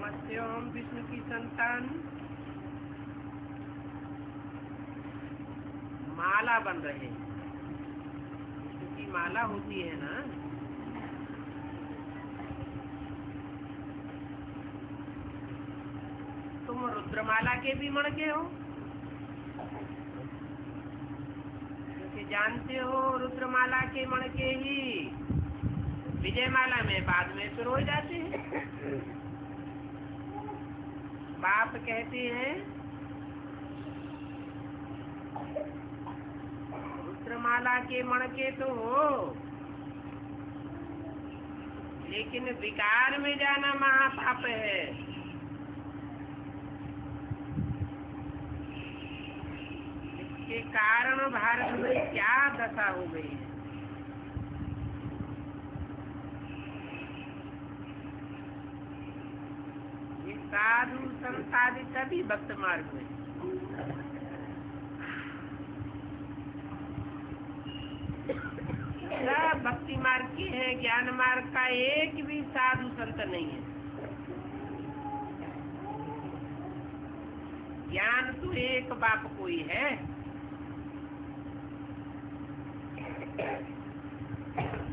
नमस्ते ओम विष्णु की संतान। माला बन रहे हैं, विष्णु की माला होती है ना। तुम रुद्रमाला के भी मणके हो, क्योंकि जानते हो रुद्रमाला के मणके ही विजयमाला में बाद में शुरू हो जाते हैं। बाप कहते हैं रुद्रमाला के मणके तो हो, लेकिन विकार में जाना महापाप है। इसके कारण भारत में क्या दशा हो गई है। ये साधु संत आदि सभी भक्त मार्ग में, सब भक्ति मार्ग की है। ज्ञान मार्ग का एक भी साधु संत नहीं है। ज्ञान तो एक बाप कोई है।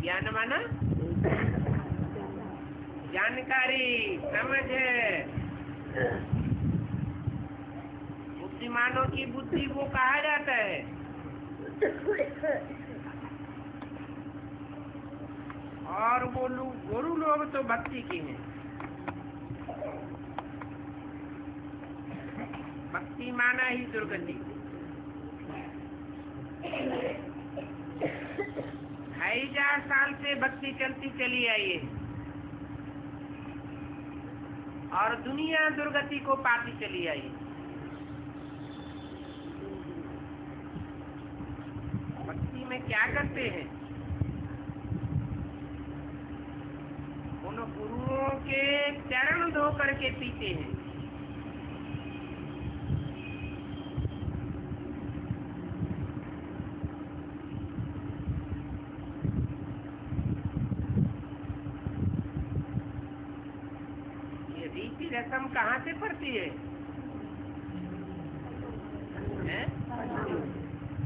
ज्ञान माना जानकारी, समझ है। बुद्धिमानों की बुद्धि को कहा जाता है। और वो गुरु लोग तो भक्ति के हैं। भक्ति माना ही दुर्गति। 2000 साल से भक्ति चलती चली आई है और दुनिया दुर्गति को पाती चली आई। भक्ति में क्या करते हैं? उन गुरुओं के चरण धो करके पीते हैं। ये रीति रस्म कहाँ से पड़ती है?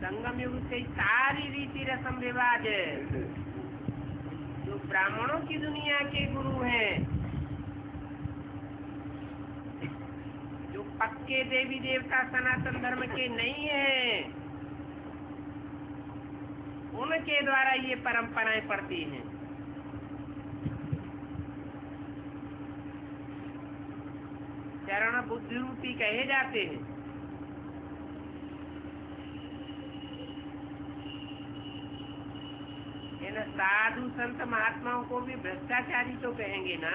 संगम युग से सारी रीति रस्म रिवाज है। जो ब्राह्मणों की दुनिया के गुरु हैं, जो पक्के देवी देवता सनातन धर्म के नहीं हैं, उनके द्वारा ये परंपराएं पड़ती हैं। चरण बुद्धि रूपी कहे जाते हैं। इन साधु संत महात्माओं को भी भ्रष्टाचारी तो कहेंगे ना।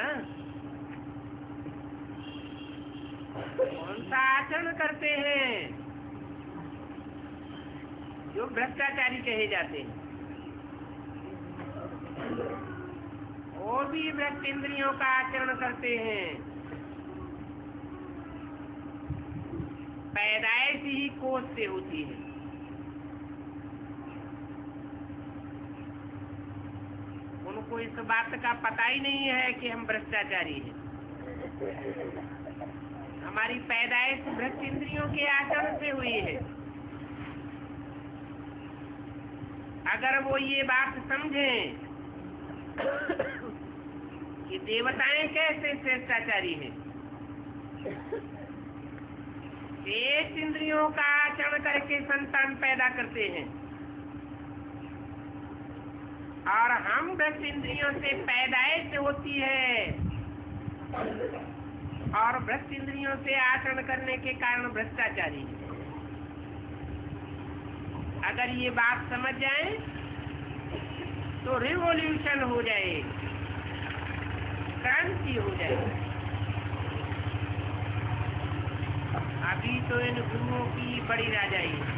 कौन सा आचरण करते हैं जो भ्रष्टाचारी कहे जाते हैं? वो भी भ्रष्ट इंद्रियों का आचरण करते हैं। पैदाइश ही कोष से होती है। उनको इस बात का पता ही नहीं है कि हम भ्रष्टाचारी हैं। हमारी पैदाइश भ्रष्ट इंद्रियों के आचरण से हुई है। अगर वो ये बात समझें कि देवताएं कैसे श्रेष्ठाचारी हैं, तेज इंद्रियों का आचरण करके संतान पैदा करते हैं और हम भ्रष्ट इंद्रियों से पैदाइश होती है और भ्रष्ट इंद्रियों से आचरण करने के कारण भ्रष्टाचारी है। अगर ये बात समझ जाए तो रिवॉल्यूशन हो जाए, क्रांति हो जाए। अभी तो इन गुरुओं की बड़ी राजाई है।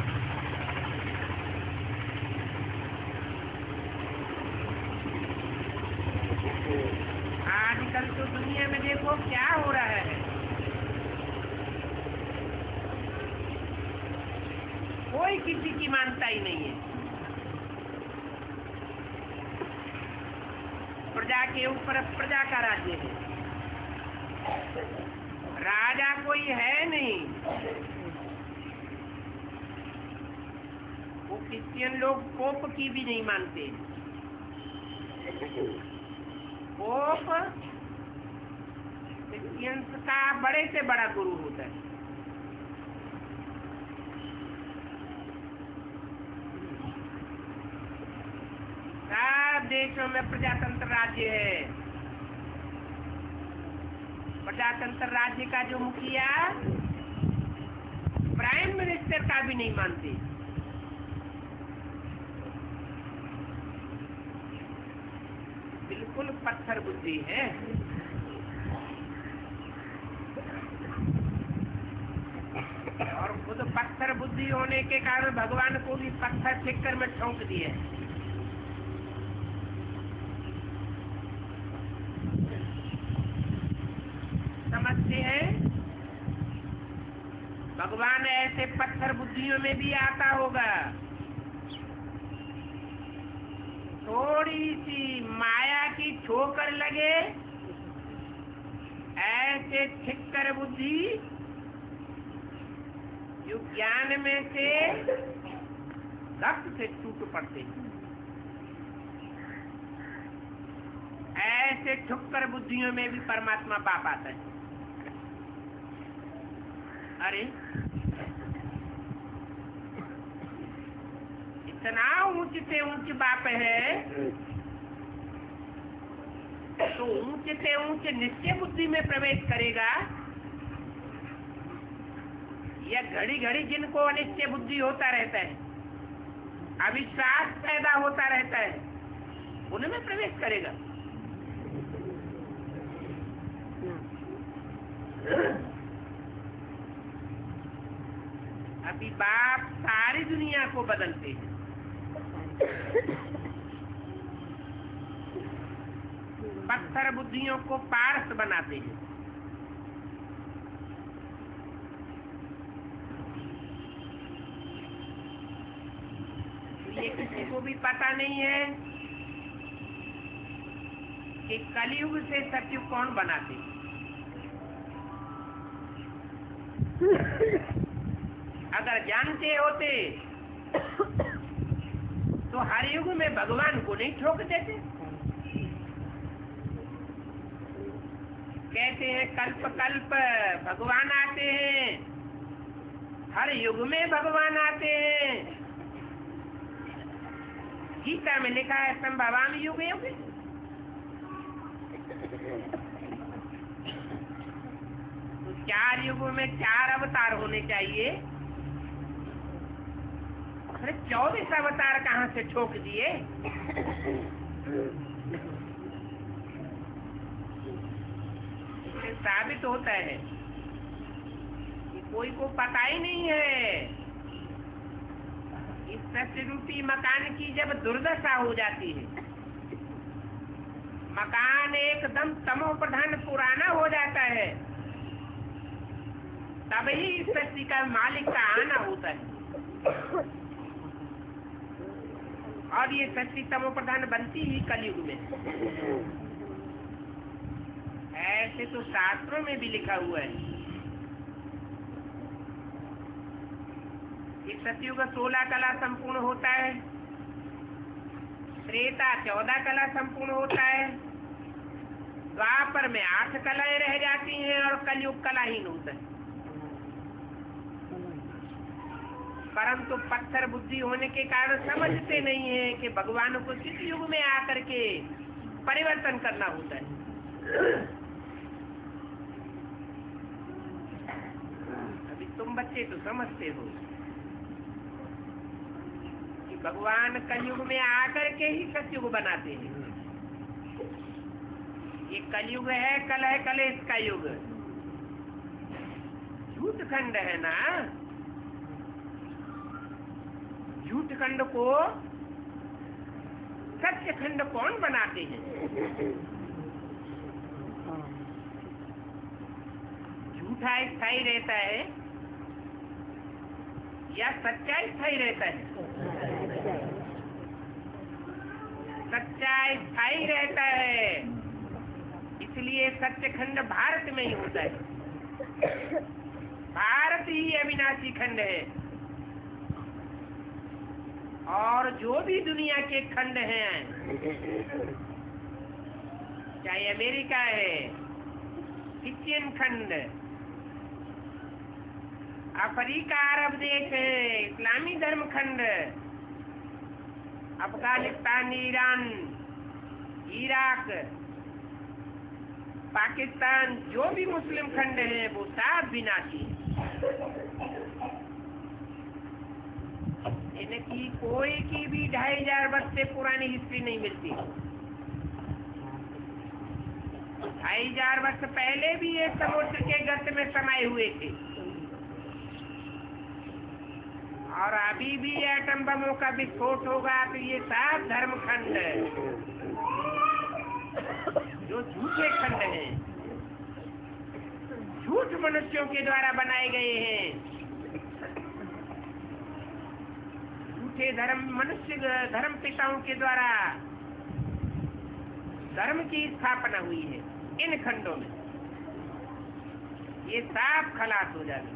आजकल तो दुनिया में देखो क्या हो रहा है। कोई किसी की मानता ही नहीं है। प्रजा के ऊपर प्रजा का राज्य है। राजा कोई है नहीं। वो क्रिश्चियन लोग पोप की भी नहीं मानते। पोप क्रिश्चियंस का बड़े से बड़ा गुरु होता है। सब देशों में प्रजातंत्र राज्य है। प्रजातंत्र राज्य का जो मुखिया प्राइम मिनिस्टर का भी नहीं मानते। बिल्कुल पत्थर बुद्धि है। और खुद पत्थर बुद्धि होने के कारण भगवान को भी पत्थर ठेकर में ठोक दिए। समझते हैं? भगवान ऐसे पत्थर बुद्धियों में भी आता होगा। थोड़ी सी माया की ठोकर लगे, ऐसे ठिक्कर बुद्धि जो ज्ञान में से रक्त से टूट पड़ते हैं, ऐसे ठुक्कर बुद्धियों में भी परमात्मा पाप आता है। अरे इतना ऊंच से ऊंच बाप है तो ऊंच से ऊंच निश्चय बुद्धि में प्रवेश करेगा या घड़ी घड़ी जिनको अनिश्चय बुद्धि होता रहता है, अविश्वास पैदा होता रहता है, उनमें प्रवेश करेगा? अभी बाप सारी दुनिया को बदलते हैं। पत्थर बुद्धियों को पारस बनाते हैं। ये किसी को भी पता नहीं है कि कलयुग से सतयुग कौन बनाते हैं। अगर जानते होते तो हर युग में भगवान को नहीं ठोक देते। कहते हैं कल्प कल्प भगवान आते हैं, हर युग में भगवान आते हैं। गीता में लिखा है संभवामि युगे युगे। तो 4 युगों में 4 अवतार होने चाहिए। अरे 24 अवतार कहाँ से ठोक दिए? इससे साबित होता है कि कोई को पता ही नहीं है इस सत्य रूपी मकान की जब दुर्दशा हो जाती है, मकान एकदम तमो प्रधान पुराना हो जाता है, तभी इस सृष्टि का मालिक का आना होता है। और ये सृष्टि तमो प्रधान बनती ही कलयुग में। ऐसे तो शास्त्रों में भी लिखा हुआ है कि सतयुग 16 कला संपूर्ण होता है, त्रेता 14 कला संपूर्ण होता है, द्वापर में 8 कलाएं रह जाती हैं और कलयुग कलाहीन होता है। परंतु पत्थर बुद्धि होने के कारण समझते नहीं है कि भगवान को किस युग में आकर के परिवर्तन करना होता है। अभी तुम बच्चे तो समझते हो कि भगवान कलयुग में आकर के ही सतयुग बनाते हैं। ये कलयुग है, कलह कलेश का युग, झूठ खंड है ना। झूठ खंड को सत्य खंड कौन बनाते हैं? झूठा स्थायी रहता है या सच्चा स्थायी रहता है? सच्चा स्थायी रहता है, इसलिए सत्य खंड भारत में ही होता है। भारत ही अविनाशी खंड है। और जो भी दुनिया के खंड हैं, चाहे अमेरिका है, क्रिश्चियन खंड, अफ्रीका अरब देश है, इस्लामी धर्म खंड, अफगानिस्तान, ईरान, इराक, पाकिस्तान, जो भी मुस्लिम खंड है वो सब विनाशी है। इनकी कोई की भी 2500 वर्ष से पुरानी हिस्ट्री नहीं मिलती। 2500 वर्ष पहले भी ये समुद्र के गर्त में समाये हुए थे, और अभी भी एटम बमों का विस्फोट होगा तो ये सब धर्म खंड जो झूठे खंड हैं, झूठ मनुष्यों के द्वारा बनाए गए हैं। झूठे धर्म, मनुष्य धर्म पिताओं के द्वारा धर्म की स्थापना हुई है इन खंडों में। ये सब खलास हो जाए।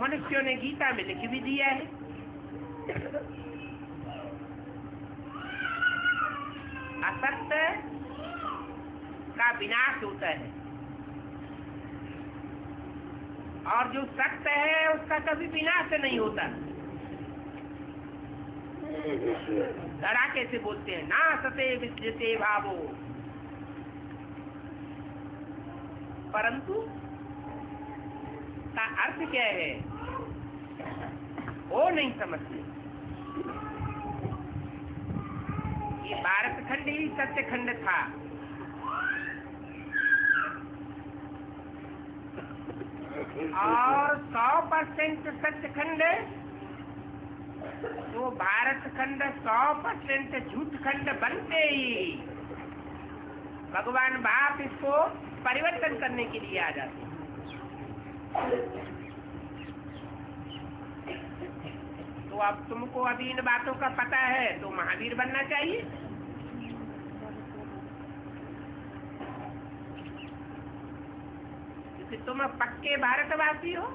मनुष्यों ने गीता में लिख भी दिया है, असत्य का विनाश होता है और जो सत्य है उसका कभी विनाश नहीं होता। धड़ाके से बोलते हैं, ना सते विद्यते भावो, परंतु का अर्थ क्या है वो नहीं समझते। ये भारत खंड ही सत्य खंड था। और 100% सत्य खंड, तो भारत खंड 100% झूठ खंड बनते ही भगवान बाप इसको परिवर्तन करने के लिए आ जाते हैं। तो अब तुमको अभी इन बातों का पता है तो महावीर बनना चाहिए। क्योंकि तुम पक्के भारतवासी हो।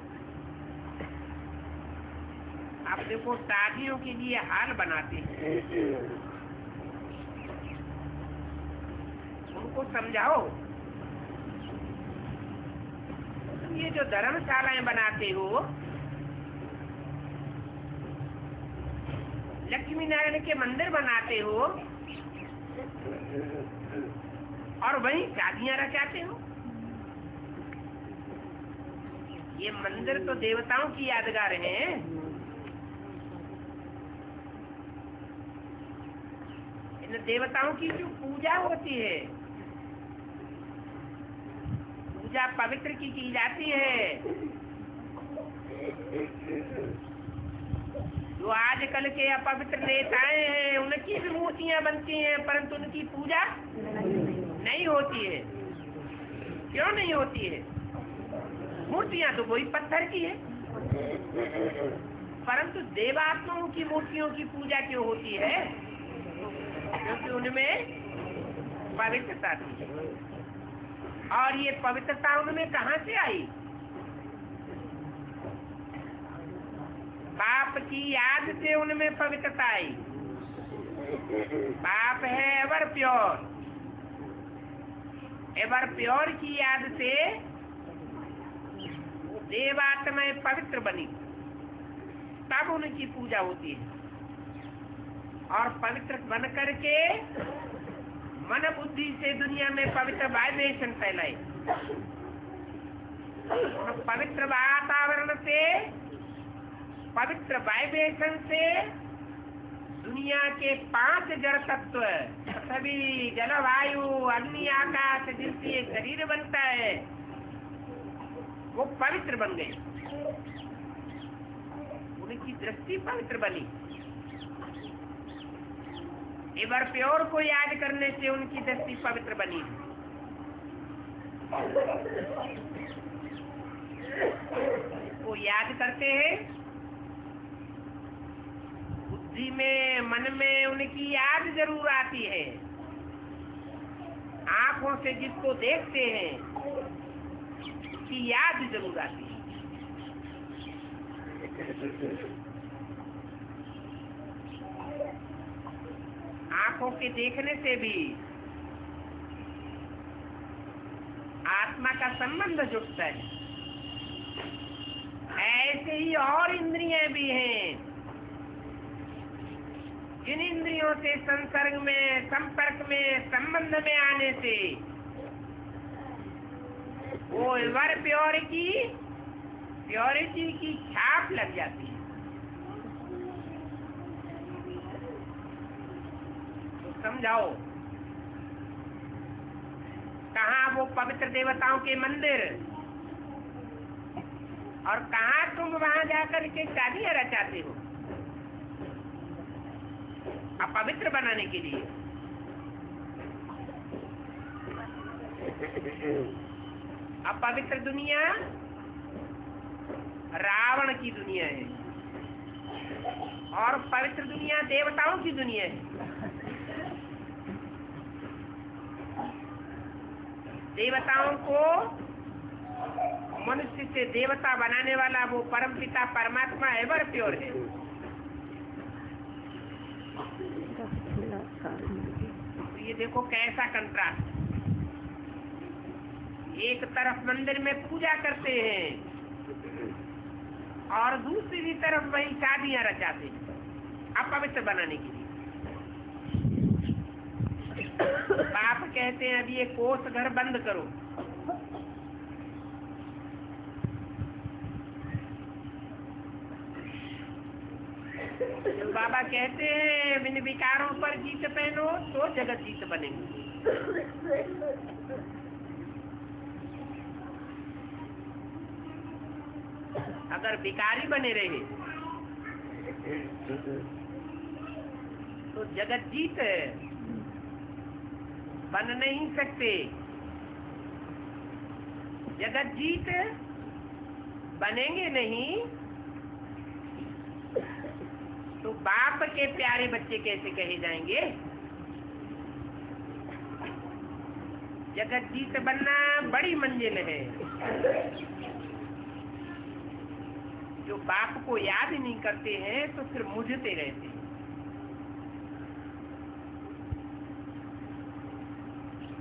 आप देखो शादियों के लिए हाल बनाते हैं, उनको समझाओ। ये जो धर्मशालाएं बनाते हो, लक्ष्मी नारायण के मंदिर बनाते हो और वहीं शादियां रचाते हो। ये मंदिर तो देवताओं की यादगार हैं। इन देवताओं की जो पूजा होती है, पूजा पवित्र की जाती है। जो आजकल के अपवित्र नेताएं हैं उनकी भी मूर्तियां बनती हैं, परंतु उनकी पूजा नहीं होती है। क्यों नहीं होती है? मूर्तियां तो वही पत्थर की है, परंतु देवात्माओं की मूर्तियों की पूजा क्यों होती है? क्योंकि उनमें पवित्रता थी। और ये पवित्रता उनमें कहां से आई? बाप की याद से उनमें पवित्रता आई। बाप है एवर प्योर, एवर प्योर की याद से देवात्माएं पवित्र बनी, तब उनकी पूजा होती है। और पवित्र बन करके मन बुद्धि से दुनिया में पवित्र वाइब्रेशन फैलाए। पवित्र वातावरण से, पवित्र वाइब्रेशन से दुनिया के 5 जड़ तत्व, सभी जलवायु, अग्नि, आकाश, जिससे ये शरीर बनता है, वो पवित्र बन गए। उनकी दृष्टि पवित्र बनी। एवर प्योर को याद करने से उनकी दृष्टि पवित्र बनी। वो याद करते हैं, बुद्धि में, मन में उनकी याद जरूर आती है। आंखों से जिसको देखते हैं कि याद जरूर आती है। आंखों के देखने से भी आत्मा का संबंध जुड़ता है। ऐसे ही और इंद्रियां भी हैं, जिन इंद्रियों से संसर्ग में, संपर्क में, संबंध में आने से वो एवर प्योरिटी की छाप लग जाती है। तो समझाओ, कहाँ वो पवित्र देवताओं के मंदिर, और कहाँ तुम वहां जाकर के शादियां रचाते हो अपवित्र बनाने के लिए। अपवित्र दुनिया रावण की दुनिया है, और पवित्र दुनिया देवताओं की दुनिया है। देवताओं को मनुष्य से देवता बनाने वाला वो परमपिता परमात्मा एवर प्योर है। तो ये देखो कैसा कंट्रास्ट। एक तरफ मंदिर में पूजा करते हैं और दूसरी तरफ वही शादियां रचाते हैं अपवित्र बनाने के लिए। बाप कहते हैं अभी ये कोष घर बंद करो, तो बाबा कहते हैं इन विकारों पर जीत पहनो तो जगत जीत बनेगी। अगर विकारी बने रहे तो जगत जीत बन नहीं सकते। जगत जीत बनेंगे नहीं तो बाप के प्यारे बच्चे कैसे कहे जाएंगे। जगत जीत बनना बड़ी मंजिल है। जो बाप को याद ही नहीं करते हैं तो फिर मुझते रहते हैं।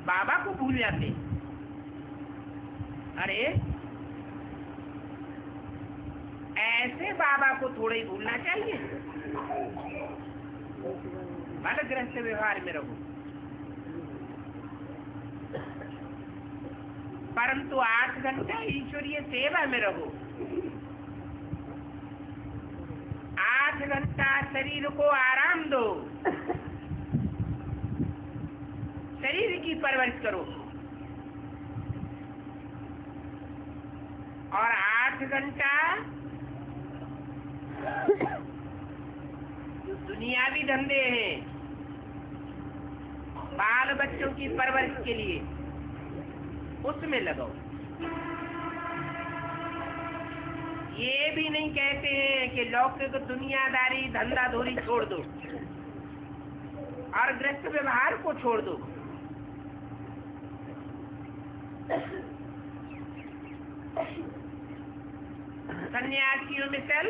बाबा को भूल जाते। अरे ऐसे बाबा को थोड़ा ही भूलना चाहिए। वानप्रस्थ व्यवहार में रहो, परंतु 8 घंटा ईश्वरीय सेवा में रहो। 8 घंटा शरीर को आराम दो, शरीर की परवरिश करो, और 8 घंटा जो दुनियावी धंधे हैं बाल बच्चों की परवरिश के लिए उसमें लगाओ। ये भी नहीं कहते हैं कि लौकिक दुनियादारी धंधा धोरी छोड़ दो और गृहस्थ व्यवहार को छोड़ दो। सन्यासियों में चल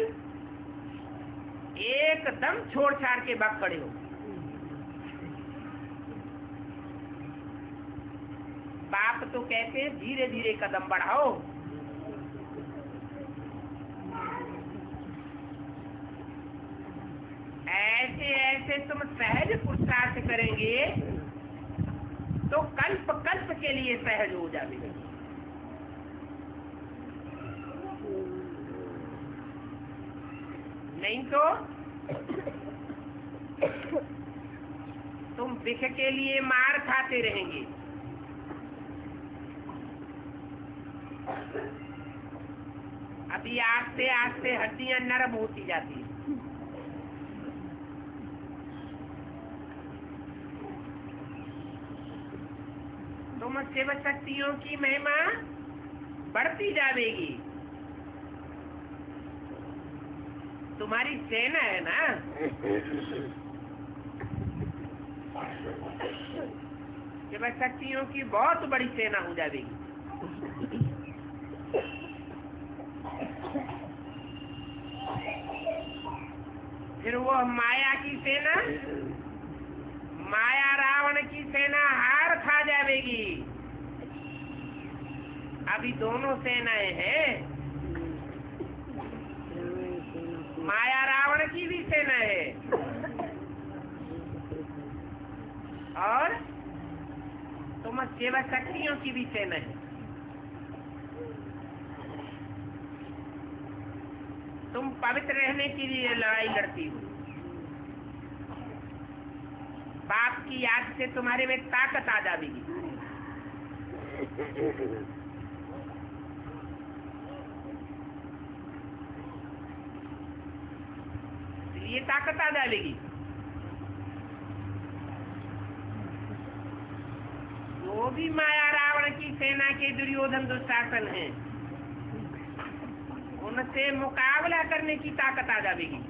एकदम छोड़ छाड़ के भाग खड़े हो। बाप तो कहते हैं धीरे धीरे कदम बढ़ाओ। ऐसे ऐसे तुम सहज पुरुषार्थ करेंगे तो कल्प कल्प के लिए सहज हो जाएगा। नहीं तो तुम विख के लिए मार खाते रहेंगे। अभी आस्ते आस्ते हड्डियां नरम होती जाती है। तुम शिव शक्तियों की महिमा बढ़ती जाएगी। तुम्हारी सेना है ना, शिव शक्तियों की बहुत बड़ी सेना हो जाएगी। फिर वो माया की सेना, माया रावण की सेना हार खा जाएगी। अभी दोनों सेनाएं हैं, माया रावण की भी सेना है और तुम शिव शक्तियों की भी सेना है। तुम पवित्र रहने के लिए लड़ाई लड़ती हो। बाप की याद से तुम्हारे में ताकत आ जाएगी। ये ताकत आ जाएगी। जो भी माया रावण की सेना के दुर्योधन दुशासन हैं, उनसे मुकाबला करने की ताकत आ जाएगी।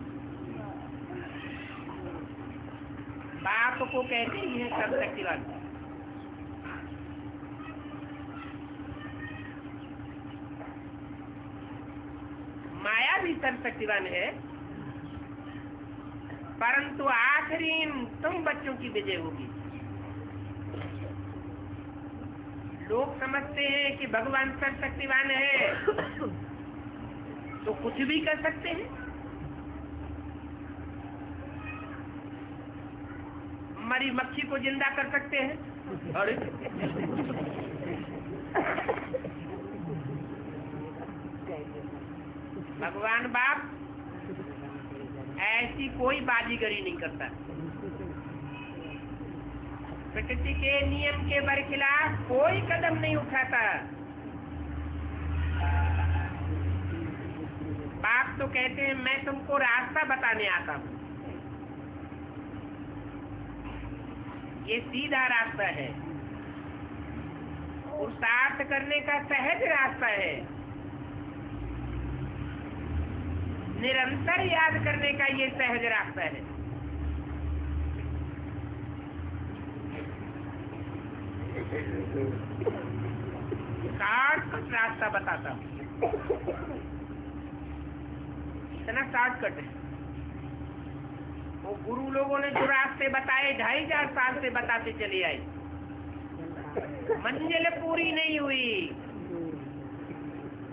बाप को कहते ही है सर्वशक्तिवान। माया भी सर्वशक्तिवान है, परंतु आखिरी तुम बच्चों की विजय होगी। लोग समझते हैं कि भगवान सर्वशक्तिवान है तो कुछ भी कर सकते हैं। मरी मक्खी को जिंदा कर सकते हैं। अरे भगवान बाप ऐसी कोई बाजीगरी नहीं करता। प्रकृति के नियम के बरखिलाफ कोई कदम नहीं उठाता। बाप तो कहते हैं मैं तुमको रास्ता बताने आता हूँ, ये सीधा रास्ता है, पुरुषार्थ करने का सहज रास्ता है, निरंतर याद करने का ये सहज रास्ता है। शॉर्टकट रास्ता बताता हूँ, इतना शॉर्टकट है। वो गुरु लोगों ने जो रास्ते बताए 2500 साल से बताते चले आए, मंजिल पूरी नहीं हुई,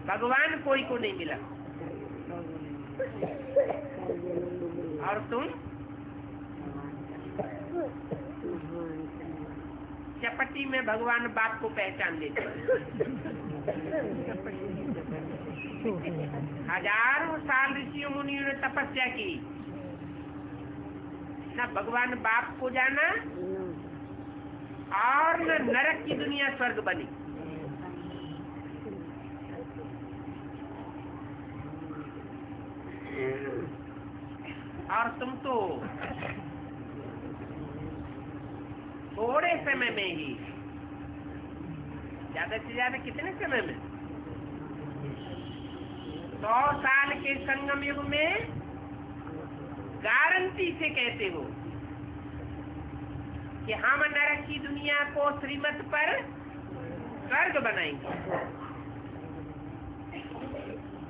भगवान कोई को नहीं मिला। और तुम चपटी में भगवान बाप को पहचान लेते। हजारों साल ऋषियों मुनियों ने तपस्या की, न भगवान बाप को जाना और न नरक की दुनिया स्वर्ग बनी। और तुम तो थोड़े समय में ही, ज्यादा से ज्यादा कितने समय में, 100 साल के संगम युग में गारंटी से कहते हो कि हम नरक की दुनिया को श्रीमत पर स्वर्ग बनाएंगे।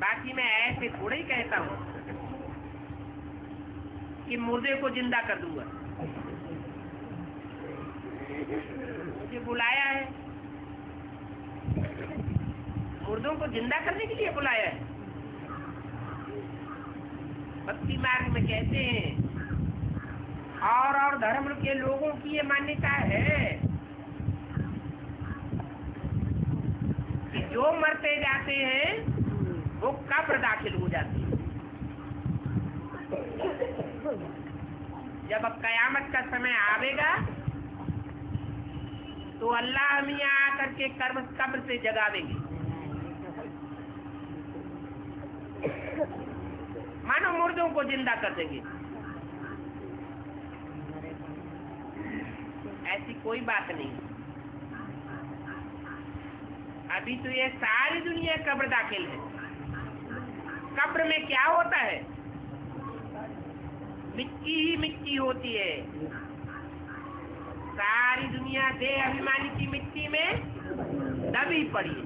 बाकी मैं ऐसे थोड़ा ही कहता हूँ कि मुर्दे को जिंदा कर दूंगा। मुझे बुलाया है, मुर्दों को जिंदा करने के लिए बुलाया है। भक्ति मार्ग में कहते हैं और धर्म के लोगों की ये मान्यता है कि जो मरते जाते हैं वो कब्र दाखिल हो जाती है। जब अब कयामत का समय आवेगा तो अल्लाह मियाँ आकर के कब्र से जगावेंगे। मानो मुर्दों को जिंदा कर देंगे। ऐसी कोई बात नहीं। अभी तो ये सारी दुनिया कब्र दाखिल है। कब्र में क्या होता है? मिट्टी ही मिट्टी होती है। सारी दुनिया देह अभिमानी की मिट्टी में दबी पड़ी है।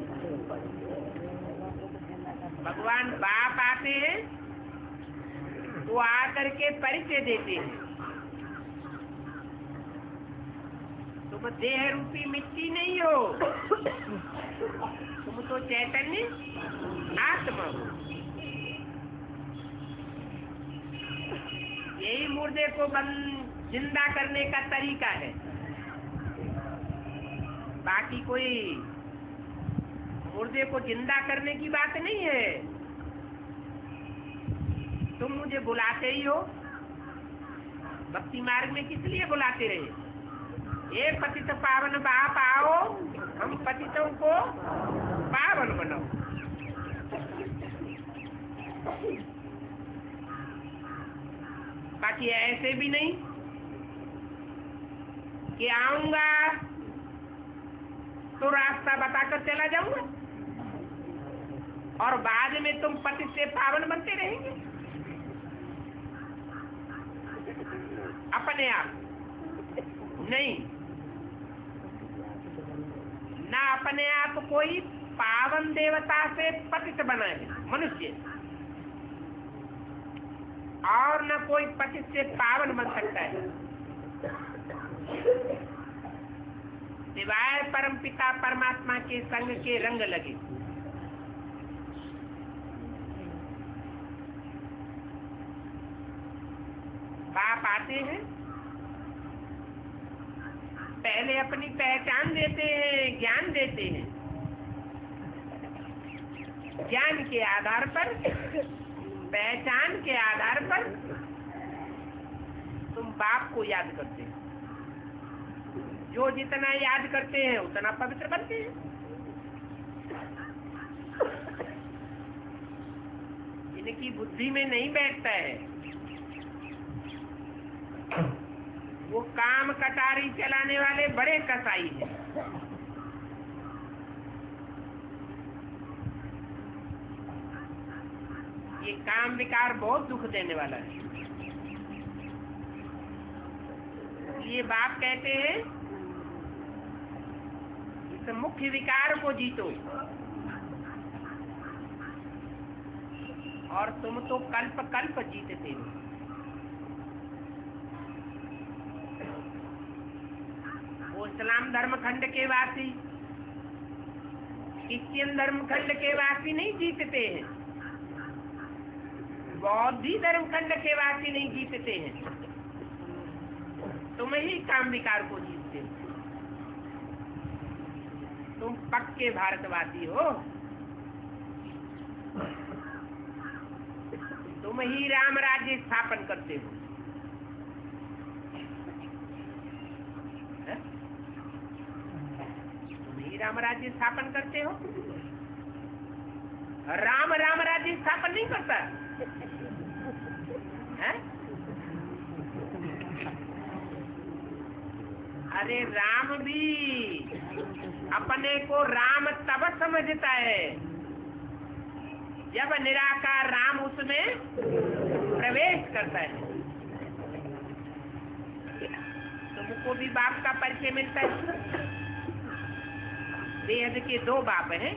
भगवान बाप आते हैं तो आकर के परिचय देते हैं, तुम देह रूपी मिट्टी नहीं हो, तुम तो चैतन्य आत्मा हो। यही मुर्दे को जिंदा करने का तरीका है। बाकी कोई मुर्दे को जिंदा करने की बात नहीं है। तुम मुझे बुलाते ही हो, भक्ति मार्ग में किस लिए बुलाते रहे? ये पतित पावन बाप आओ, हम पतितों को पावन बनाओ। बाकी ऐसे भी नहीं कि आऊंगा तो रास्ता बताकर चला जाऊंगा और बाद में तुम पतित से पावन बनते रहेंगे अपने आप। नहीं, ना अपने आप कोई पावन देवता से पतित बना है मनुष्य, और न कोई पतित से पावन बन सकता है सिवाय परम पिता परमात्मा के संग के रंग लगे। बाप आते हैं, पहले अपनी पहचान देते हैं, ज्ञान देते हैं। ज्ञान के आधार पर, पहचान के आधार पर तुम बाप को याद करते हो। जो जितना याद करते हैं उतना पवित्र बनते हैं। इनकी बुद्धि में नहीं बैठता है। वो काम कटारी चलाने वाले बड़े कसाई हैं। ये काम विकार बहुत दुख देने वाला है। ये बाप कहते हैं इस मुख्य विकार को जीतो, और तुम तो कल्प कल्प जीतते हो। वो इस्लाम धर्म खंड के वासी, क्रिश्चियन धर्म खंड के वासी नहीं जीतते हैं, बौद्धी धर्म खंड के वासी नहीं जीतते हैं। तुम ही काम विकार को जीतते हो। तुम पक्के भारतवासी हो। तुम ही राम राज्य स्थापन करते हो। तुम ही राम राज्य स्थापन करते हो। राम राम राज्य स्थापन नहीं करता है? अरे राम भी अपने को राम तब समझता है जब निराकार राम उसमें प्रवेश करता है। तुमको भी बाप का परिचय मिलता है। बेहद के दो बाप हैं,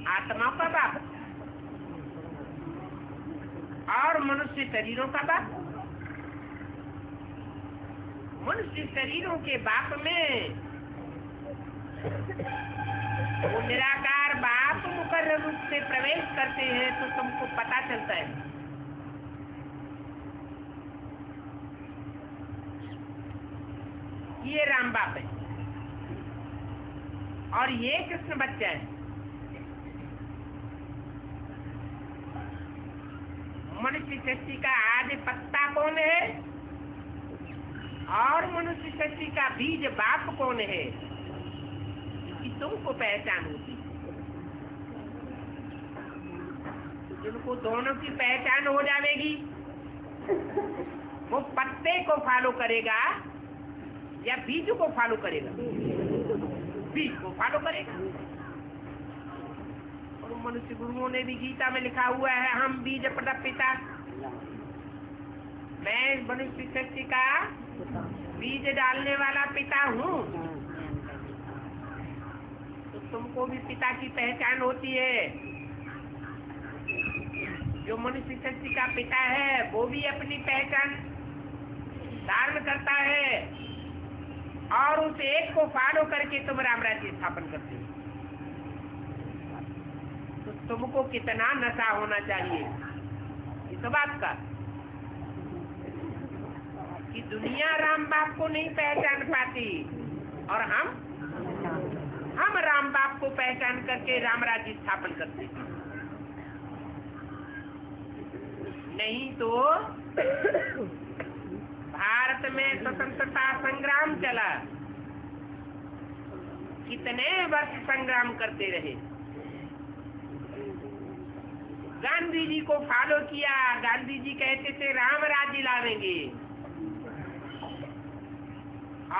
आत्मा का बाप और मनुष्य शरीरों का बाप। मनुष्य शरीरों के बाप में वो निराकार बाप मुकर्रर रूप से प्रवेश करते हैं तो तुमको पता चलता है। ये राम बाप है और ये कृष्ण बच्चा है। मनुष्य सृष्टि का आदि पत्ता कौन है और मनुष्य सृष्टि का बीज बाप कौन है, कि तुमको पहचान होती। जिनको दोनों की पहचान हो जाएगी वो पत्ते को फॉलो करेगा या बीज को फॉलो करेगा? बीज को फॉलो करेगा। और मनुष्य गुरुओं ने भी गीता में लिखा हुआ है, हम बीज प्रद पिता, मैं मनुष्य शक्ति का बीज डालने वाला पिता हूँ। तो तुमको भी पिता की पहचान होती है। जो मनुष्य शक्ति का पिता है वो भी अपनी पहचान धारण करता है और उस एक को फॉलो करके तुम राम राज्य स्थापन करते हो। तो तुमको कितना नशा होना चाहिए इस बात का कि दुनिया राम बाप को नहीं पहचान पाती और हम राम बाप को पहचान करके राम राज्य स्थापन करते हैं। नहीं तो भारत में स्वतंत्रता संग्राम चला, कितने वर्ष संग्राम करते रहे। गांधी जी को फॉलो किया, गांधी जी कहते थे राम राज्य लावेंगे,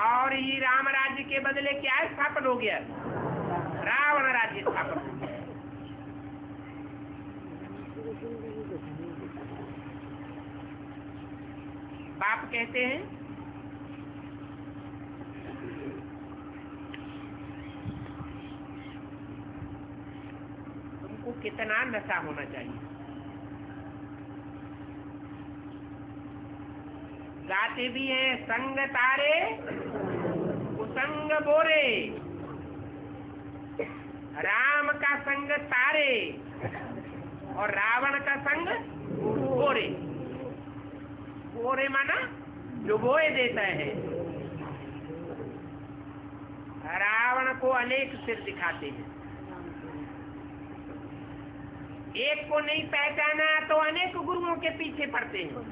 और ये राम राज्य के बदले क्या स्थापन हो गया? रावण राज्य स्थापन हो गया। बाप कहते हैं तुमको कितना नशा होना चाहिए। गाते भी हैं, संग तारे कुसंग बोरे, राम का संग तारे और रावण का संग बोरे। बोरे माना डुबोए देता है। रावण को अनेक सिर दिखाते हैं। एक को नहीं पहचाना तो अनेक गुरुओं के पीछे पड़ते हैं।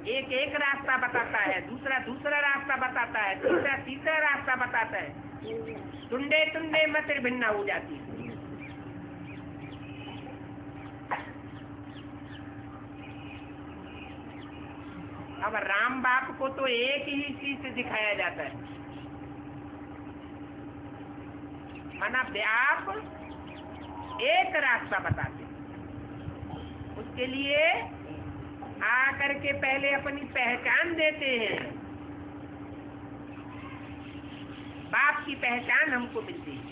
एक एक रास्ता बताता है, दूसरा दूसरा रास्ता बताता है, तीसरा तीसरा रास्ता बताता है। टुंडे टुंडे मत भिन्ना हो जाती है। अब राम बाप को तो एक ही चीज से दिखाया जाता है, माना व्याप एक रास्ता बताते। उसके लिए आकर के पहले अपनी पहचान देते हैं। बाप की पहचान हमको मिलती है।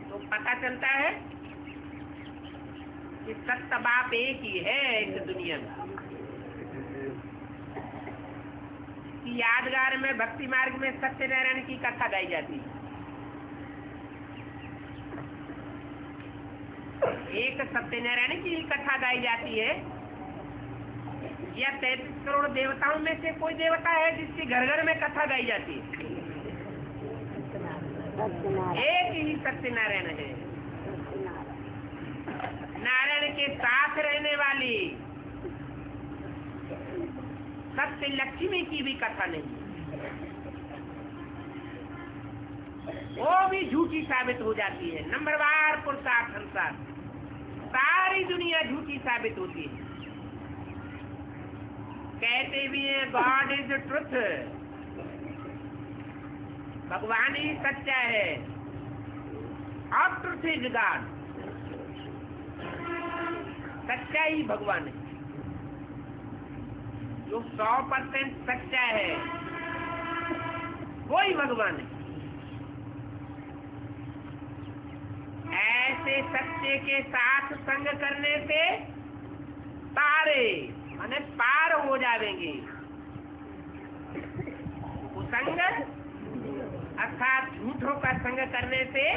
तो पता चलता है कि सत्य बाप एक ही है इस दुनिया में। कि यादगार में भक्ति मार्ग में सत्यनारायण की कथा गाई जाती है। एक सत्यनारायण की कथा गाई जाती है। या 33 करोड़ देवताओं में से कोई देवता है जिसकी घर घर में कथा गाई जाती है? एक ही सत्यनारायण है। नारायण के साथ रहने वाली सत्य लक्ष्मी की भी कथा नहीं, वो भी झूठी साबित हो जाती है। नंबरवार पुरुषार्थ अनुसार सारी दुनिया झूठी साबित होती है। कहते भी है गॉड इज ट्रुथ, भगवान ही सच्चा है, और ट्रुथ इज गॉड, सच्चा ही भगवान है। जो 100% सच्चा है वही भगवान है। ऐसे सच्चे के साथ संग करने से तारे माने पार हो जाएंगे। कुसंग अर्थात झूठों का संग करने से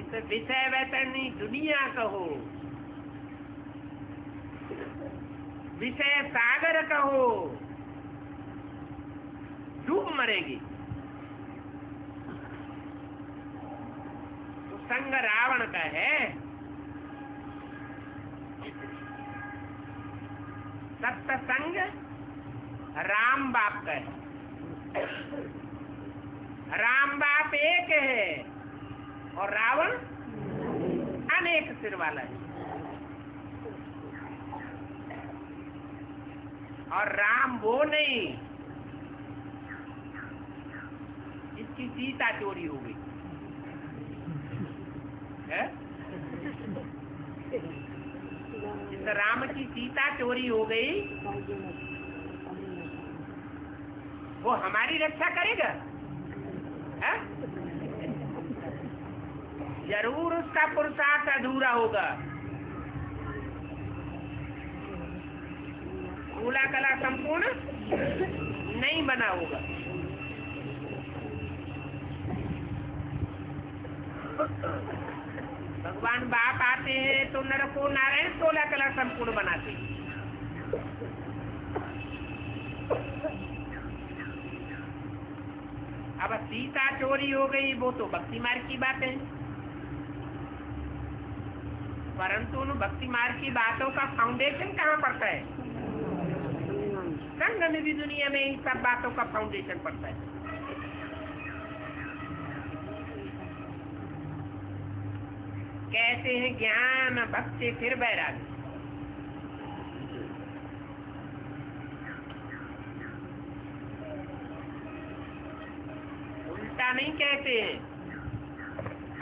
इसे विषय वैतरणी दुनिया कहो, विषय सागर कहो, डूब मरेगी। तो संग रावण का है, सत्संग राम बाप का है। राम बाप एक है और रावण अनेक सिर वाला है। और राम वो नहीं की सीता चोरी हो गई है? जिस राम की सीता चोरी हो गई वो हमारी रक्षा करेगा है? जरूर उसका पुरुषार्थ अधूरा होगा। कूला कला संपूर्ण नहीं बना होगा। भगवान बाप आते हैं तो नर को नारायण कूला कला संपूर्ण बनाते हैं। अब सीता चोरी हो गई वो तो भक्ति मार्ग की बात है, परंतु उन भक्ति मार्ग की बातों का फाउंडेशन कहाँ पड़ता है? संग निधि दुनिया में इन सब बातों का फाउंडेशन पड़ता है। कहते हैं ज्ञान भक्ति फिर वैराग्य। उल्टा नहीं कहते हैं।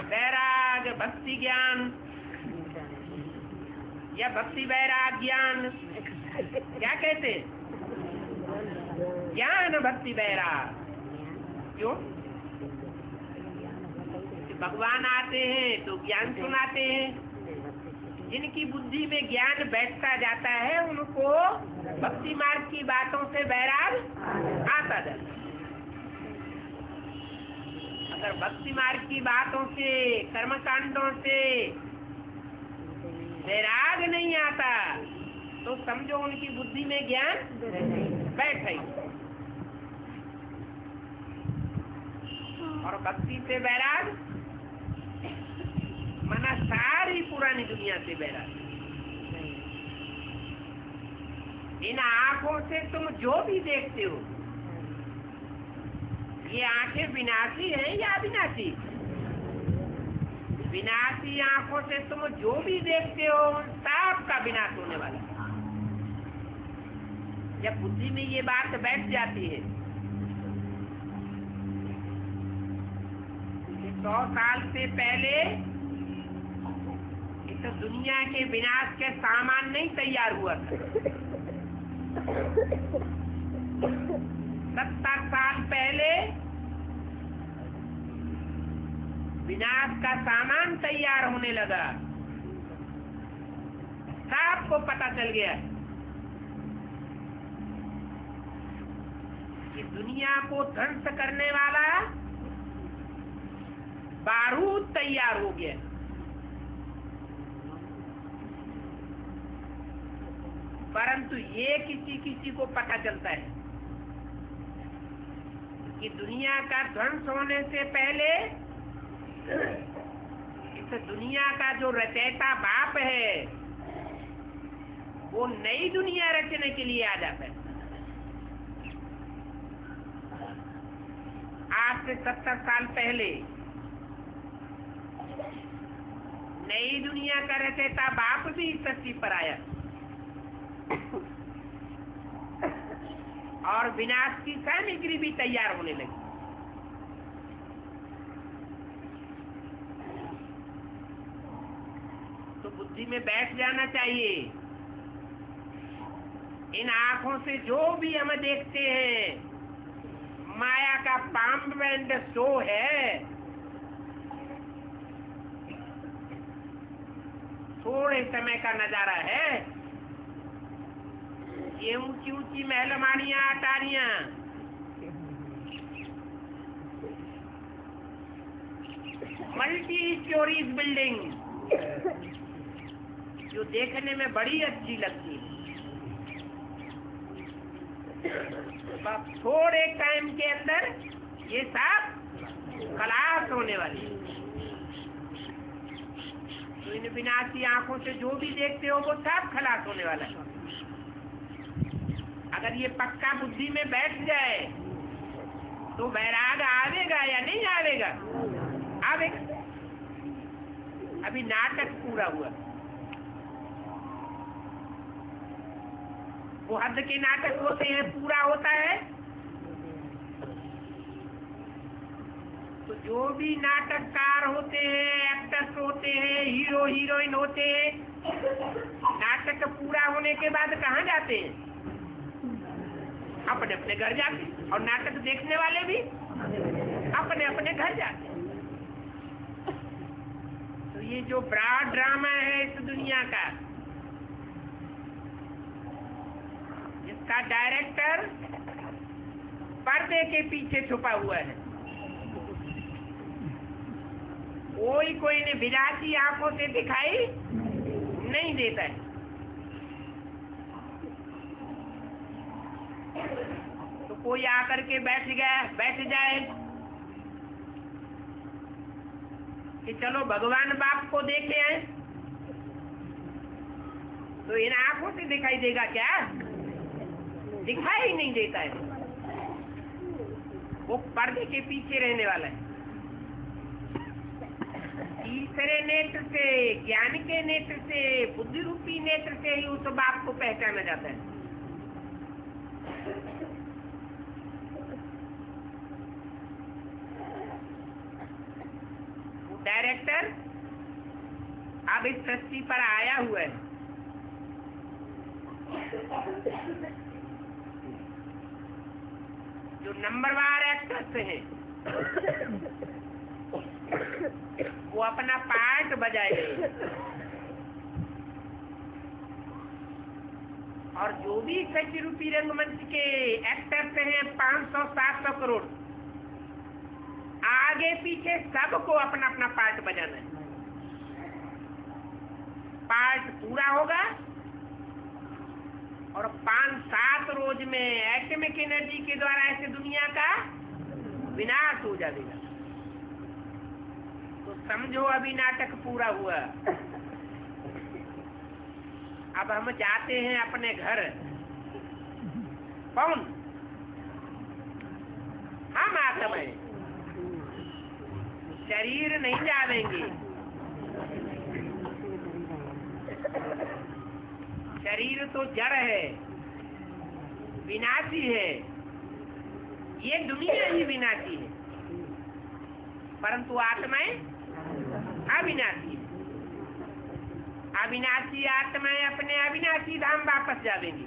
वैराग भक्ति ज्ञान या भक्ति वैराग ज्ञान, क्या कहते हैं? ज्ञान भक्ति वैराग। क्यों? भगवान आते हैं तो ज्ञान सुनाते हैं। जिनकी बुद्धि में ज्ञान बैठता जाता है उनको भक्ति मार्ग की बातों से वैराग आता जाता है। अगर भक्ति मार्ग की बातों से, कर्मकांडों से वैराग नहीं आता तो समझो उनकी बुद्धि में ज्ञान बैठ ही। और भक्ति से वैराग मना सारी पुरानी दुनिया से वैराग। इन आंखों से तुम जो भी देखते हो, ये आंखें विनाशी हैं या अविनाशी? विनाशी आंखों से तुम जो भी देखते हो सब का विनाश होने वाला है। जब बुद्धि में ये बात बैठ जाती है, 100 साल से पहले इस दुनिया के विनाश के सामान नहीं तैयार हुआ था। 70 साल पहले विनाश का सामान तैयार होने लगा। सबको पता चल गया कि दुनिया को ध्वंस करने वाला बारूद तैयार हो गया। परंतु ये किसी को पता चलता है कि दुनिया का ध्वंस होने से पहले इस दुनिया का जो रचयिता बाप है वो नई दुनिया रचने के लिए आ जाता है। आज से 70 साल पहले नई दुनिया का रचयिता बाप भी इस धरती पर आया और विनाश की सामग्री भी तैयार होने लगी। तो बुद्धि में बैठ जाना चाहिए। इन आंखों से जो भी हम देखते हैं माया का पाम्ब एंड शो है। थोड़े समय का नजारा है। ये ऊंची ऊंची महलमानियां, अटारियां, मल्टी स्टोरीज बिल्डिंग जो देखने में बड़ी अच्छी लगती है, थोड़े टाइम के अंदर ये सब खलास होने वाली है। तो इन विनाशी आंखों से जो भी देखते हो वो सब खलास होने वाला है। अगर ये पक्का बुद्धि में बैठ जाए तो वैराग आवेगा या नहीं आवेगा? आवेगा। अभी नाटक पूरा हुआ। वो हद के नाटक होते हैं, पूरा होता है तो जो भी नाटककार होते हैं, एक्टर्स होते हैं, हीरो हीरोइन होते हैं, नाटक पूरा होने के बाद कहाँ जाते हैं? अपने अपने घर जाते हैं। और नाटक देखने वाले भी अपने अपने घर जाते हैं। तो ये जो ब्रॉड ड्रामा है इस दुनिया का, इसका डायरेक्टर पर्दे के पीछे छुपा हुआ है। कोई ने विलासी आंखों से दिखाई नहीं देता है। तो कोई आकर के बैठ जाए कि चलो भगवान बाप को देखे आए, तो इन आंखों से दिखाई देगा क्या? दिखाई ही नहीं देता है। वो पर्दे के पीछे रहने वाला है। तीसरे नेत्र से, ज्ञान के नेत्र से, बुद्धि रूपी नेत्र से ही उस बाप को पहचाना जाता है। वो डायरेक्टर अब इस सृष्टि पर आया हुआ है। जो नंबरवार एक्टर्स हैं वो अपना पार्ट बजाएंगे, और जो भी सच रूपी रंगमंच के एक्टर्स हैं 500-700 करोड़, आगे पीछे सबको अपना अपना पार्ट बजाना है। पार्ट पूरा होगा और 5-7 रोज में एटॉमिक एनर्जी के द्वारा ऐसे दुनिया का विनाश हो जाएगा। तो समझो अभी नाटक पूरा हुआ। अब हम जाते हैं अपने घर। कौन? हम आत्माएं। शरीर नहीं जावेंगे। शरीर तो जड़ है, विनाशी है। ये दुनिया ही विनाशी है, परंतु आत्माएं अविनाशी है। अविनाशी आत्माएं अपने अविनाशी धाम वापस जावेंगी।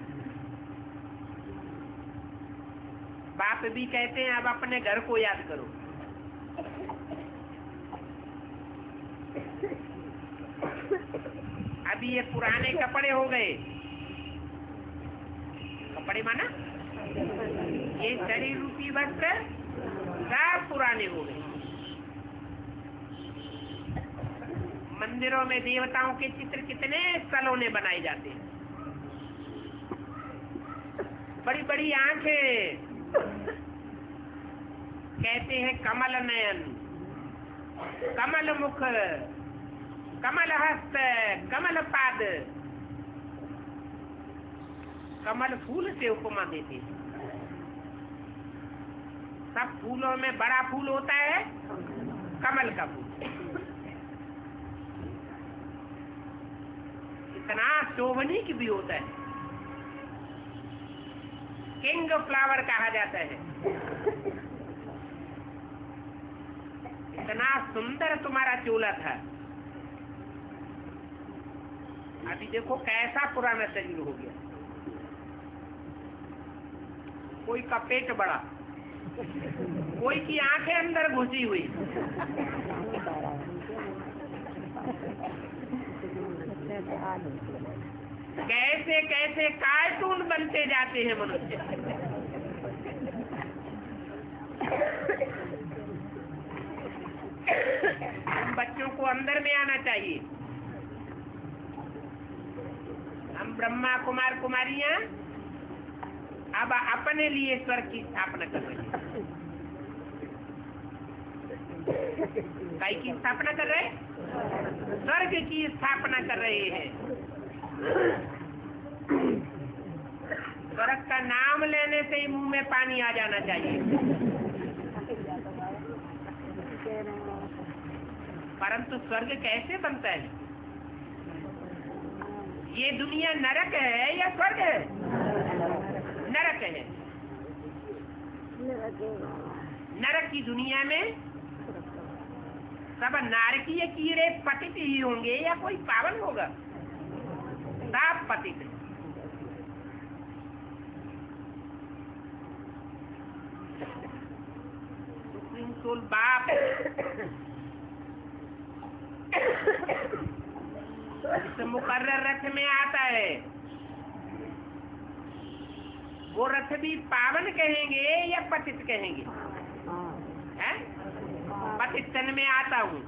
बाप भी कहते हैं अब अपने घर को याद करो। अभी ये पुराने कपड़े हो गए। कपड़े माना ये शरीर रूपी वस्त्र सब पुराने हो गए। मंदिरों में देवताओं के चित्र कितने सलोने बनाए जाते हैं। बड़ी बड़ी आंखें, कहते हैं कमल नयन, कमल मुख, कमल हस्त, कमल पाद। कमल फूल से उपमा देते हैं। सब फूलों में बड़ा फूल होता है कमल का फूल। इतना शोभनीक भी होता है, किंग फ्लावर कहा जाता है। इतना सुंदर तुम्हारा चोला था, अभी देखो कैसा पुराना शरीर हो गया। कोई का पेट बड़ा, कोई की आंखें अंदर घुसी हुई। कैसे कैसे कार्टून बनते जाते हैं मनुष्य। हम बच्चों को अंदर में आना चाहिए। हम ब्रह्मा कुमार कुमारियां अब अपने लिए स्वर्ग की स्थापना कर रहे हैं। काय की स्थापना कर रहे हैं? स्वर्ग की स्थापना कर रहे हैं। स्वर्ग का नाम लेने से ही मुंह में पानी आ जाना चाहिए। परंतु स्वर्ग कैसे बनता है? ये दुनिया नरक है या स्वर्ग है? नरक है। नरक की दुनिया में सब नारकीय कीड़े पतित ही होंगे या कोई पावन होगा? सब पतित। सुप्रीम सोल बाप इस मुकर्रर रथ में आता है, वो रथ भी पावन कहेंगे या पतित कहेंगे? हैं? पतित तन में आता हूँ,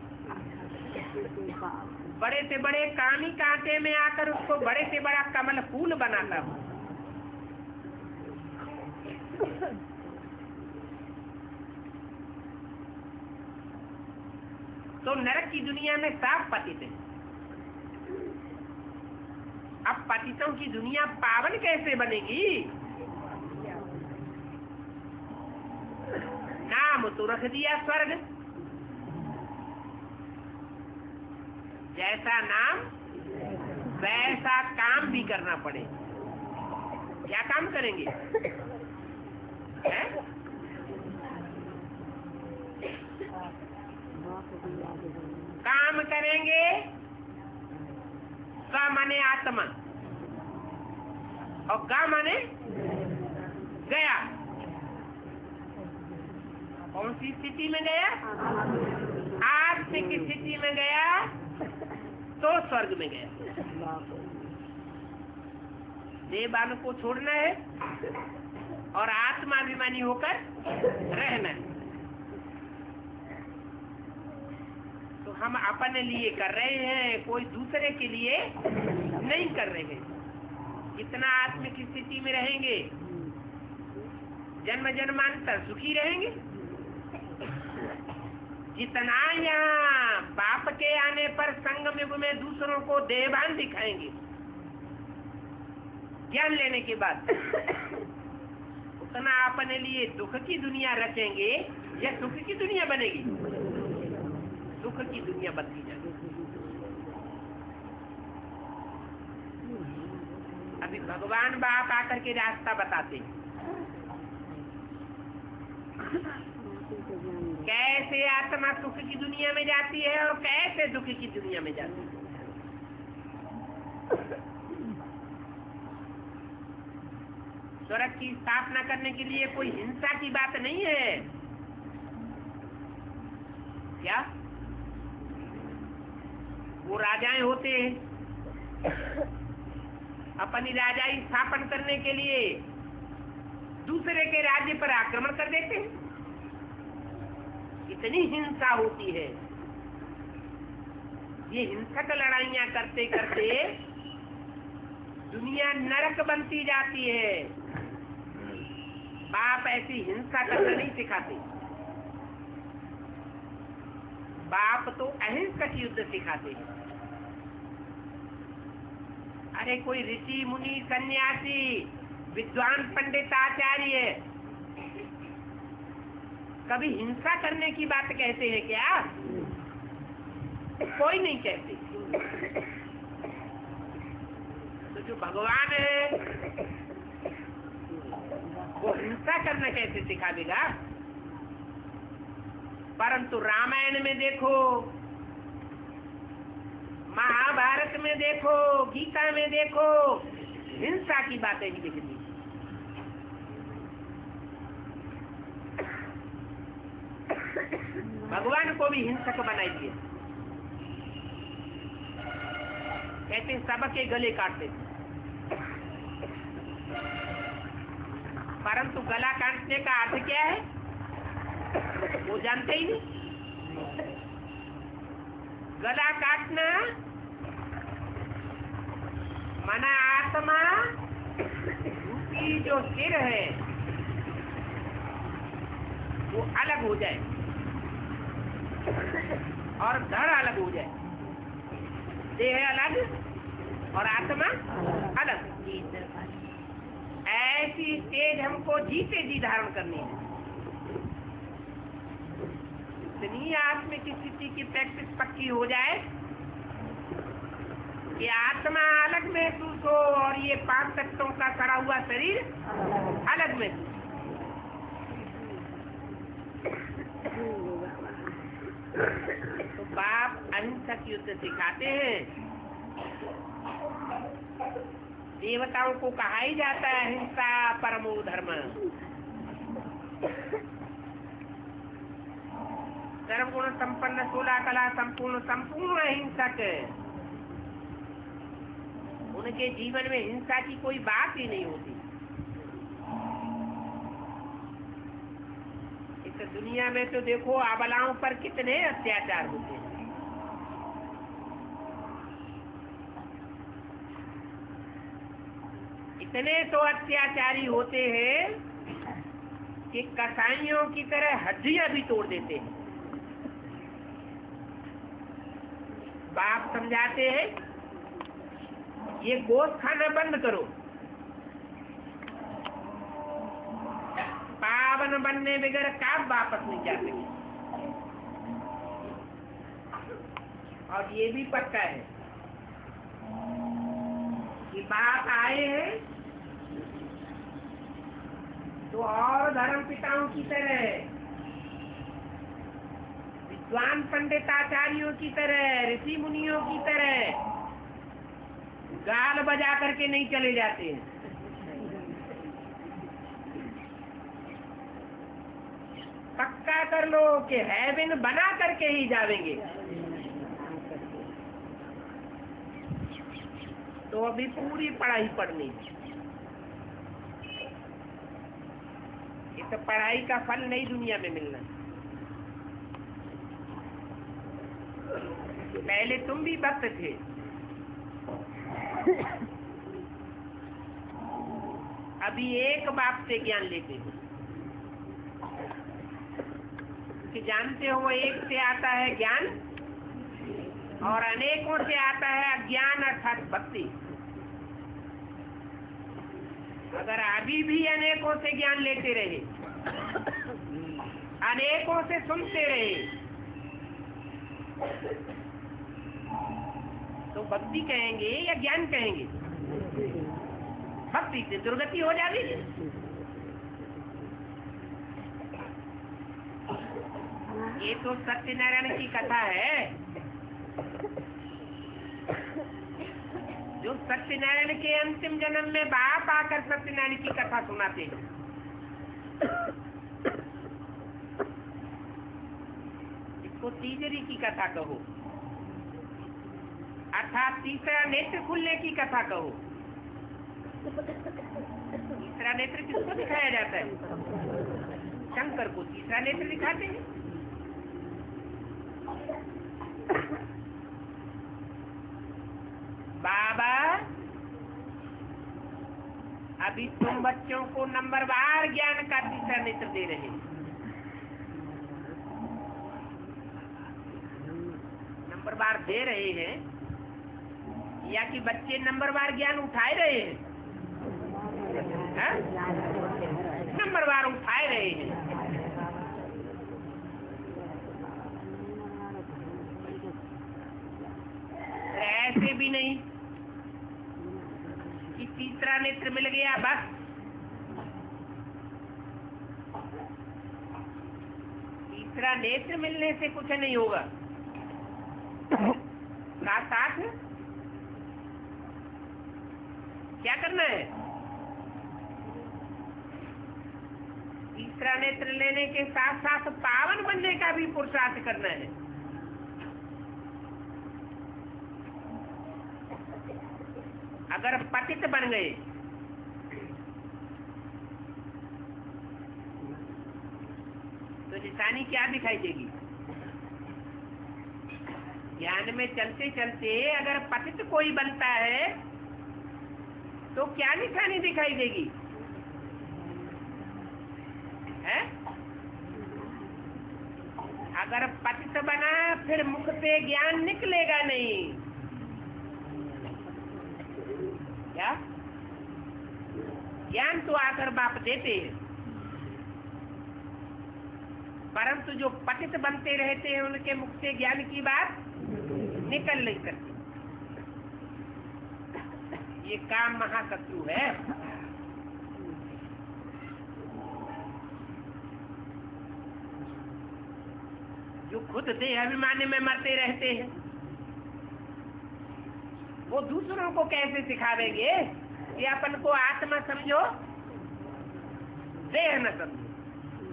बड़े से बड़े कामी कांटे में आकर उसको बड़े से बड़ा कमल फूल बनाता हूँ। तो नरक की दुनिया में सब पतित है। अब पतितों की दुनिया पावन कैसे बनेगी? नाम तो रख दिया स्वर्ग, जैसा नाम वैसा काम भी करना पड़े। क्या काम करेंगे? काम करेंगे। स माने आत्मा और ग माने गया। कौन सी स्थिति में गया? आत्मिक स्थिति में गया तो स्वर्ग में गया। देवान को छोड़ना है और आत्माभिमानी होकर रहना है। तो हम अपने लिए कर रहे हैं, कोई दूसरे के लिए नहीं कर रहे हैं। जितना आत्मिक स्थिति में रहेंगे जन्म जन्मांतर सुखी रहेंगे। जितना यहाँ बाप के आने पर संगम युग में दूसरों को देवान दिखाएंगे ज्ञान लेने के बाद, उतना अपने लिए दुख की दुनिया रचेंगे या सुख की दुनिया बनेगी? दुख की दुनिया बनती जाएगी। अभी भगवान बाप आकर के रास्ता बताते हैं, कैसे आत्मा सुख की दुनिया में जाती है और कैसे दुख की दुनिया में जाती है। स्वर्ग की स्थापना करने के लिए कोई हिंसा की बात नहीं है। क्या वो राजाएं होते हैं, अपनी राजाई स्थापन करने के लिए दूसरे के राज्य पर आक्रमण कर देते हैं? इतनी हिंसा होती है। ये हिंसक लड़ाइयां करते करते दुनिया नरक बनती जाती है। बाप ऐसी हिंसा करना नहीं सिखाते। बाप तो अहिंसक युद्ध सिखाते हैं। अरे कोई ऋषि मुनि सन्यासी विद्वान पंडित आचार्य कभी हिंसा करने की बात कहते हैं क्या? कोई नहीं कहते। तो जो भगवान है वो हिंसा करना कैसे सिखा देगा? परंतु रामायण में देखो, महाभारत में देखो, गीता में देखो, हिंसा की बातें ही दिखती। भगवान को भी हिंसक बनाई दिए। कहते सबके गले काटते, परंतु गला काटने का अर्थ क्या है वो जानते ही नहीं। गला काटना माना आत्मा की जो सिर है वो अलग हो जाए और धड़ अलग हो जाए। देह अलग और आत्मा अलग। ऐसी स्टेज हमको जीते जी धारण करनी है। इतनी आत्मिक स्थिति की प्रैक्टिस पक्की हो जाए कि आत्मा अलग महसूस हो और ये 5 तत्वों का सड़ा हुआ शरीर अलग महसूस। तो बाप अहिंसक युद्ध सिखाते हैं। देवताओं को कहा ही जाता है अहिंसा परमो धर्म। सर्वगुण संपन्न 16 कला संपूर्ण अहिंसक। उनके जीवन में हिंसा की कोई बात ही नहीं होती। इस दुनिया में तो देखो अबलाओं पर कितने अत्याचार होते हैं। इतने तो अत्याचारी होते हैं कि कसाईयों की तरह हड्डियां भी तोड़ देते हैं। बाप समझाते हैं ये गोश्त खाना बंद करो, पावन बनने बगैर काब वापस नहीं जा सके। और ये भी पक्का है कि बाप आए हैं तो और धर्म पिताओं की तरह, विद्वान पंडिताचार्यों की तरह, ऋषि मुनियों की तरह गाल बजा करके नहीं चले जाते हैं। पक्का कर लो कि हेवन बना करके ही जावेंगे। तो अभी पूरी पढ़ाई पढ़नी है। ये तो पढ़ाई का फल नई दुनिया में मिलना। पहले तुम भी भक्त थे, अभी एक बाप से ज्ञान लेते हो कि जानते हो एक से आता है ज्ञान और अनेकों से आता है अज्ञान अर्थात भक्ति। अगर अभी भी अनेकों से ज्ञान लेते रहे, अनेकों से सुनते रहे, तो भक्ति कहेंगे या ज्ञान कहेंगे? भक्ति से दुर्गति हो जाएगी। ये तो सत्यनारायण की कथा है। जो सत्यनारायण के अंतिम जन्म में बाप आकर सत्यनारायण की कथा सुनाते हैं। इसको तीसरी की कथा कहो, अर्थात तीसरा नेत्र खुलने की कथा कहो। तीसरा नेत्र किसको दिखाया जाता है? शंकर को तीसरा नेत्र दिखाते हैं। बाबा अभी तुम बच्चों को नंबरवार ज्ञान का तीसरा नेत्र दे रहे हैं। नंबरवार दे रहे हैं या कि बच्चे नंबरवार ज्ञान उठाए रहे हैं? नंबरवार उठाए रहे हैं। ऐसे भी नहीं कि तीसरा नेत्र मिल गया बस। तीसरा नेत्र मिलने से कुछ नहीं होगा। साथ क्या करना है? तीसरा नेत्र लेने के साथ साथ पावन बनने का भी पुरुषार्थ करना है। अगर पतित बन गए तो निशानी क्या दिखाई देगी? ज्ञान में चलते चलते अगर पतित कोई बनता है तो क्या निशानी दिखाई देगी? है? अगर पतित बना फिर मुख से ज्ञान निकलेगा नहीं। क्या? ज्ञान तो आकर बाप देते हैं, परंतु जो पतित बनते रहते हैं उनके मुख से ज्ञान की बात निकल नहीं सकती। ये काम महाशत्रु है। जो खुद देह अभिमानी में मरते रहते हैं। वो दूसरों को कैसे सिखावेंगे कि अपन को आत्मा समझो, देह न समझो,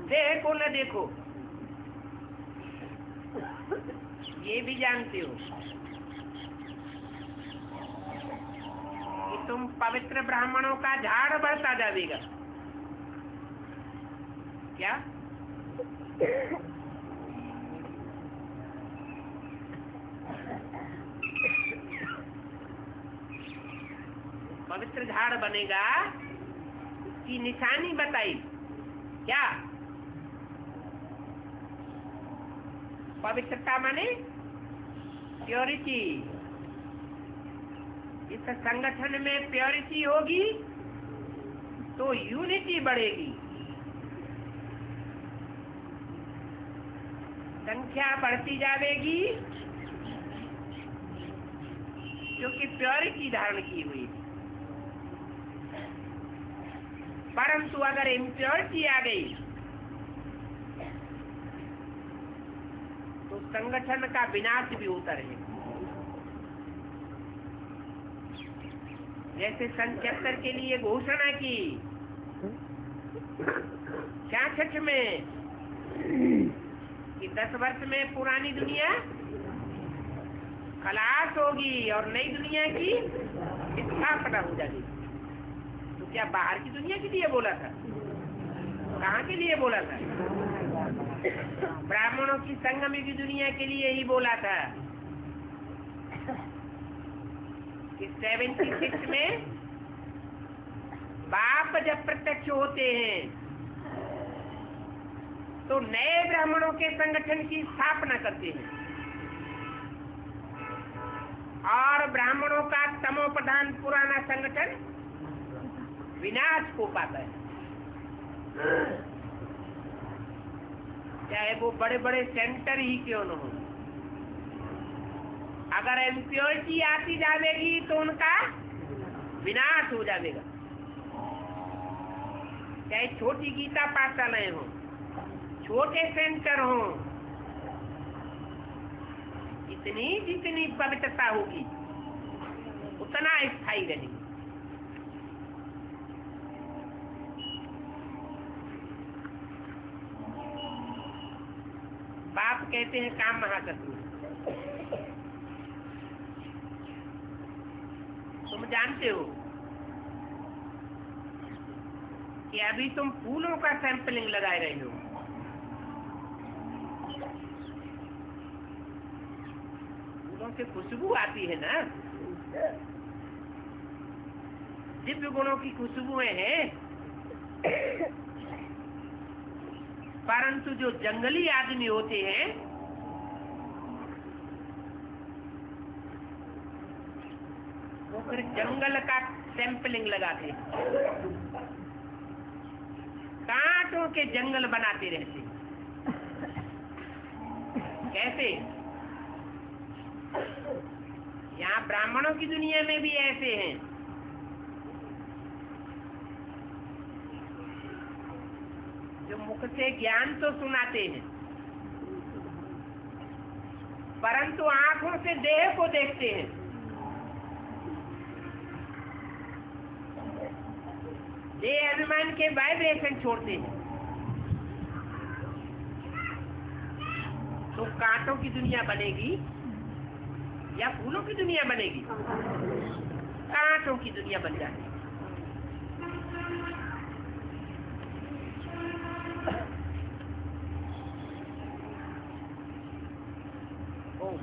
देह को न देखो। ये भी जानते हो कि तुम पवित्र ब्राह्मणों का झाड़ बढ़ता जाएगा। क्या? पवित्र झाड़ बनेगा की निशानी बताई। क्या? पवित्रता माने प्योरिटी। इस संगठन में प्योरिटी होगी तो यूनिटी बढ़ेगी, संख्या बढ़ती जाएगी क्योंकि प्योरिटी धारण की हुई। परंतु अगर इम्प्योरिटी आ गई तो संगठन का विनाश भी होता रहेगा। जैसे सन 76 के लिए घोषणा की 66 में कि 10 वर्ष में पुरानी दुनिया खलास होगी और नई दुनिया की स्थापना हो जाएगी। तो क्या बाहर की दुनिया के लिए बोला था? कहाँ के लिए बोला था? ब्राह्मणों की संगम की दुनिया के लिए ही बोला था कि 76 में बाप जब प्रत्यक्ष होते हैं तो नए ब्राह्मणों के संगठन की स्थापना करते हैं और ब्राह्मणों का तमो प्रधान पुराना संगठन विनाश को पाता है। चाहे वो बड़े बड़े सेंटर ही क्यों न हो, अगर इम्प्योरिटी आती जाएगी तो उनका विनाश हो जाएगा। चाहे छोटी गीता पाठशालाएं हो, छोटे सेंटर हो, इतनी जितनी पवित्रता होगी उतना स्थायी रहेगी। बाप कहते हैं काम महाशत्रु। तुम जानते हो कि अभी तुम फूलों का सैंपलिंग लगाए रहे हो। फूलों से खुशबू आती है ना, दिव्य गुणों की खुशबुएं हैं। परंतु जो जंगली आदमी होते हैं वो फिर जंगल का सैंपलिंग लगाते हैं, कांटों के जंगल बनाते रहते हैं। कैसे? यहाँ ब्राह्मणों की दुनिया में भी ऐसे हैं। जो मुख से ज्ञान तो सुनाते हैं परंतु आंखों से देह को देखते हैं। देह अभिमान के वाइब्रेशन छोड़ते हैं। तो कांटों की दुनिया बनेगी या फूलों की दुनिया बनेगी? कांटों की दुनिया बन जाएगी। ओम